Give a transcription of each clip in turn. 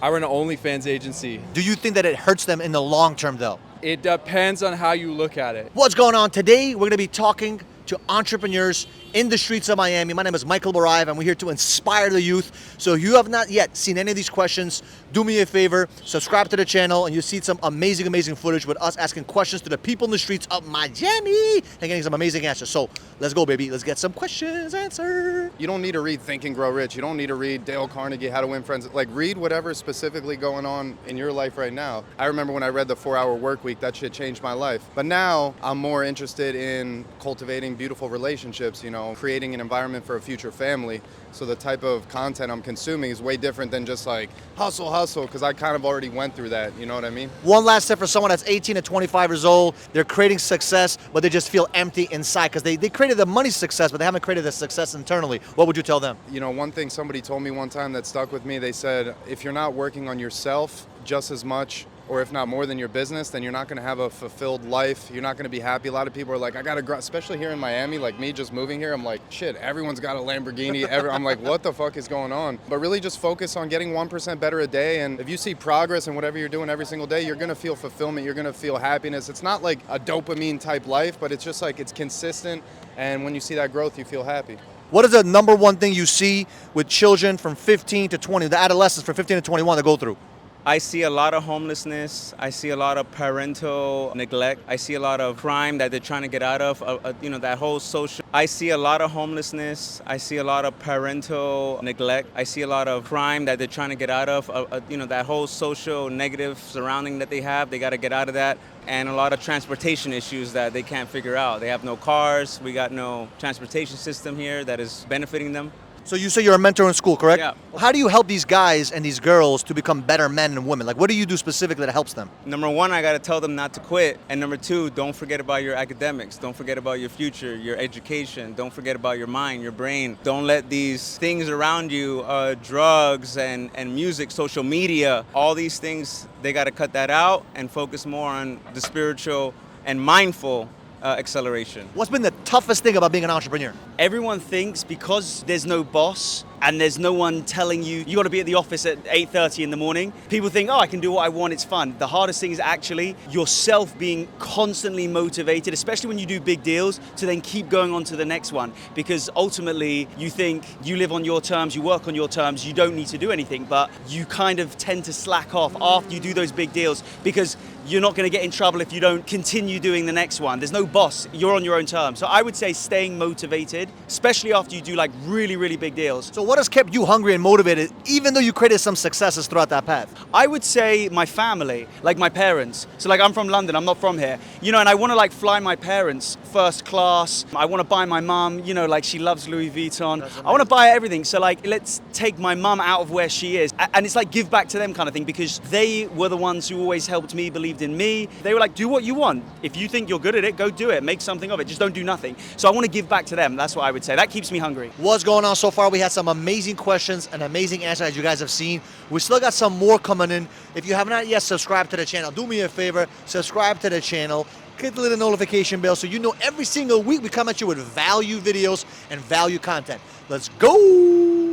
I run an OnlyFans agency. Do you think that it hurts them in the long term though? It depends on how you look at it. What's going on today? We're gonna be talking to entrepreneurs in the streets of Miami. My name is Michael Barayev, and we're here to inspire the youth. So if you have not yet seen any of these questions, do me a favor, subscribe to the channel, and you'll see some amazing, amazing footage with us asking questions to the people in the streets of Miami and getting some amazing answers. So let's go, baby. Let's get some questions answered. You don't need to read Think and Grow Rich. You don't need to read Dale Carnegie, How to Win Friends. Like, read whatever's specifically going on in your life right now. I remember when I read the 4-Hour Work Week, that shit changed my life. But now I'm more interested in cultivating beautiful relationships, creating an environment for a future family. So the type of content I'm consuming is way different than just like hustle, because I kind of already went through that, you know what I mean? One last tip for someone that's 18 to 25 years old. They're creating success, but they just feel empty inside because they created the money success, but they haven't created the success internally. What would you tell them? One thing somebody told me one time that stuck with me, they said, if you're not working on yourself just as much, or if not more than your business, then you're not going to have a fulfilled life. You're not going to be happy. A lot of people are like, I got to, especially here in Miami, like me just moving here, I'm like, shit, everyone's got a Lamborghini. I'm like, what the fuck is going on? But really just focus on getting 1% better a day. And if you see progress in whatever you're doing every single day, you're going to feel fulfillment. You're going to feel happiness. It's not like a dopamine type life, but it's just like, it's consistent. And when you see that growth, you feel happy. What is the number one thing you see with children from 15 to 20, the adolescents from 15 to 21 that go through? I see a lot of homelessness. I see a lot of parental neglect. I see a lot of crime that they're trying to get out of, that whole social. I see a lot of homelessness. I see a lot of parental neglect. I see a lot of crime that they're trying to get out of, that whole social negative surrounding that they have. They got to get out of that. And a lot of transportation issues that they can't figure out. They have no cars. We got no transportation system here that is benefiting them. So you say you're a mentor in school, correct? Yeah. How do you help these guys and these girls to become better men and women? Like, what do you do specifically that helps them? Number one, I got to tell them not to quit. And number two, don't forget about your academics. Don't forget about your future, your education. Don't forget about your mind, your brain. Don't let these things around you, drugs and music, social media, all these things, they got to cut that out and focus more on the spiritual and mindful acceleration. What's been the toughest thing about being an entrepreneur? Everyone thinks because there's no boss and there's no one telling you got to be at the office at 8:30 in the morning, people think, I can do what I want, it's fun. The hardest thing is actually yourself being constantly motivated, especially when you do big deals, to then keep going on to the next one. Because ultimately you think you live on your terms, you work on your terms, you don't need to do anything, but you kind of tend to slack off after you do those big deals because you're not going to get in trouble if you don't continue doing the next one. There's no boss, you're on your own terms. So I would say staying motivated, especially after you do like really, really big deals. So what has kept you hungry and motivated, even though you created some successes throughout that path? I would say my family, like my parents. So like I'm from London, I'm not from here. And I want to like fly my parents first class. I want to buy my mum, like she loves Louis Vuitton. I want to buy her everything. So like, let's take my mum out of where she is. And it's like give back to them kind of thing, because they were the ones who always helped me, believed in me. They were like, do what you want. If you think you're good at it, go do it. Make something of it. Just don't do nothing. So I want to give back to them. That's what I would say. That keeps me hungry. What's going on so far? We had some amazing questions and amazing answers, as you guys have seen. We still got some more coming in. If you have not yet subscribed to the channel, do me a favor, subscribe to the channel. Click the little notification bell so you know every single week we come at you with value videos and value content. Let's go!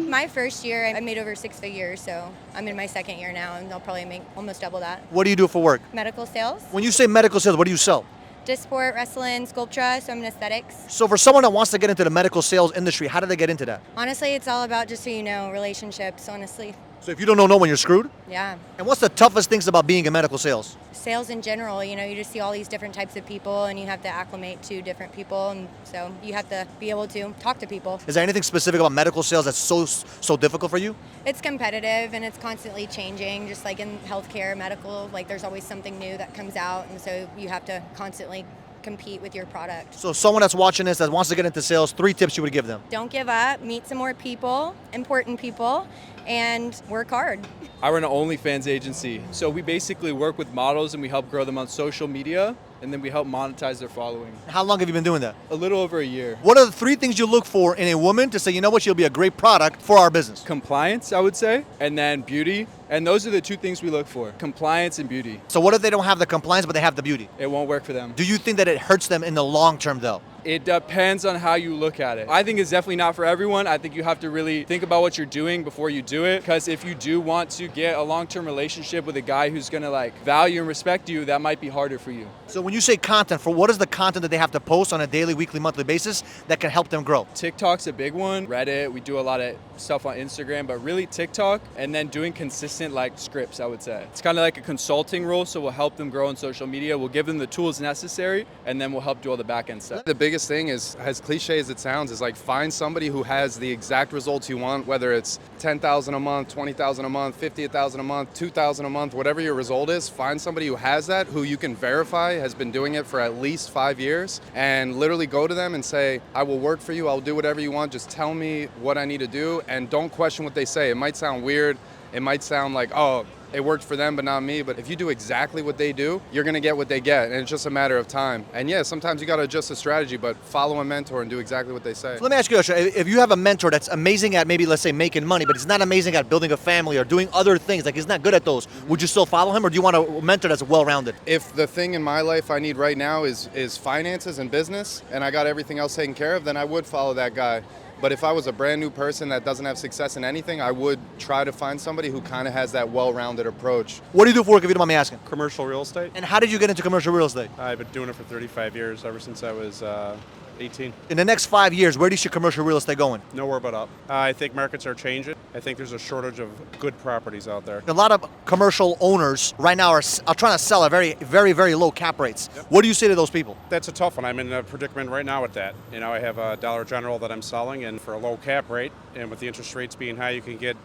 My first year, I made over 6 figures, so I'm in my second year now, and I'll probably make almost double that. What do you do for work? Medical sales, When you say medical sales, what do you sell? disc sport, wrestling, Sculptra, so I'm in aesthetics. So for someone that wants to get into the medical sales industry, how do they get into that? Honestly, it's all about, just so you know, relationships, honestly. So if you don't know no one, you're screwed? Yeah. And what's the toughest things about being in medical sales? Sales in general, you just see all these different types of people, and you have to acclimate to different people, and so you have to be able to talk to people. Is there anything specific about medical sales that's so difficult for you? It's competitive, and it's constantly changing, just like in healthcare, medical, like there's always something new that comes out, and so you have to constantly compete with your product. So someone that's watching this that wants to get into sales, 3 tips you would give them. Don't give up, meet some more people, important people, and work hard. I run an OnlyFans agency. So we basically work with models and we help grow them on social media, and then we help monetize their following. How long have you been doing that? A little over a year. What are the 3 things you look for in a woman to say, you know what, she'll be a great product for our business? Compliance, I would say, and then beauty. And those are the 2 things we look for, compliance and beauty. So what if they don't have the compliance, but they have the beauty? It won't work for them. Do you think that it hurts them in the long term though? It depends on how you look at it. I think it's definitely not for everyone. I think you have to really think about what you're doing before you do it. Because if you do want to get a long-term relationship with a guy who's gonna like value and respect you, that might be harder for you. So when you say content, for what is the content that they have to post on a daily, weekly, monthly basis that can help them grow? TikTok's a big one. Reddit, we do a lot of stuff on Instagram, but really TikTok, and then doing consistent like scripts, I would say. It's kind of like a consulting role, so we'll help them grow on social media. We'll give them the tools necessary, and then we'll help do all the back end stuff. The biggest thing is, as cliche as it sounds, is like find somebody who has the exact results you want, whether it's 10,000 a month, 20,000 a month, 50,000 a month, 2,000 a month, whatever your result is. Find somebody who has that, who you can verify has been doing it for at least 5 years, and literally go to them and say, I will work for you, I'll do whatever you want, just tell me what I need to do, and don't question what they say. It might sound weird, it might sound like, oh, it worked for them but not me, but if you do exactly what they do, you're gonna get what they get, and it's just a matter of time. And yeah, sometimes you gotta adjust the strategy, but follow a mentor and do exactly what they say. So let me ask you, Yosha, if you have a mentor that's amazing at maybe, let's say, making money, but he's not amazing at building a family or doing other things, like he's not good at those, would you still follow him, or do you want a mentor that's well-rounded? If the thing in my life I need right now is finances and business, and I got everything else taken care of, then I would follow that guy. But if I was a brand new person that doesn't have success in anything, I would try to find somebody who kind of has that well-rounded approach. What do you do for work, if you don't mind me asking? Commercial real estate. And how did you get into commercial real estate? I've been doing it for 35 years, ever since I was 18. In the next 5 years, where do you see commercial real estate going? Nowhere but up. I think markets are changing. I think there's a shortage of good properties out there. A lot of commercial owners right now are trying to sell at very, very, very low cap rates. Yep. What do you say to those people? That's a tough one. I'm in a predicament right now with that. You know, I have a Dollar General that I'm selling, and for a low cap rate, and with the interest rates being high, you can get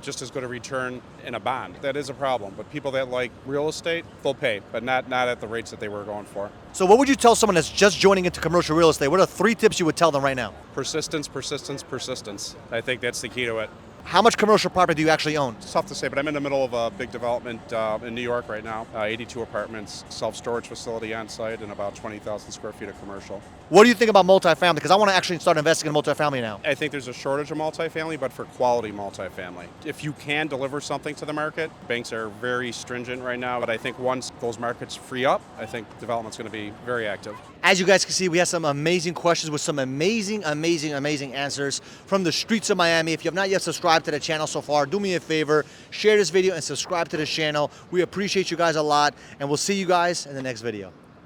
just as good a return in a bond. That is a problem. But people that like real estate, they'll pay, but not at the rates that they were going for. So what would you tell someone that's just joining into commercial real estate? What are 3 tips you would tell them right now? Persistence, persistence, persistence. I think that's the key to it. How much commercial property do you actually own? It's tough to say, but I'm in the middle of a big development in New York right now. 82 apartments, self-storage facility on site, and about 20,000 square feet of commercial. What do you think about multifamily? Because I want to actually start investing in multifamily now. I think there's a shortage of multifamily, but for quality multifamily. If you can deliver something to the market, banks are very stringent right now, but I think once those markets free up, I think development's going to be very active. As you guys can see, we have some amazing questions with some amazing, amazing, amazing answers from the streets of Miami. If you have not yet subscribed to the channel so far, do me a favor, share this video and subscribe to the channel. We appreciate you guys a lot, and we'll see you guys in the next video.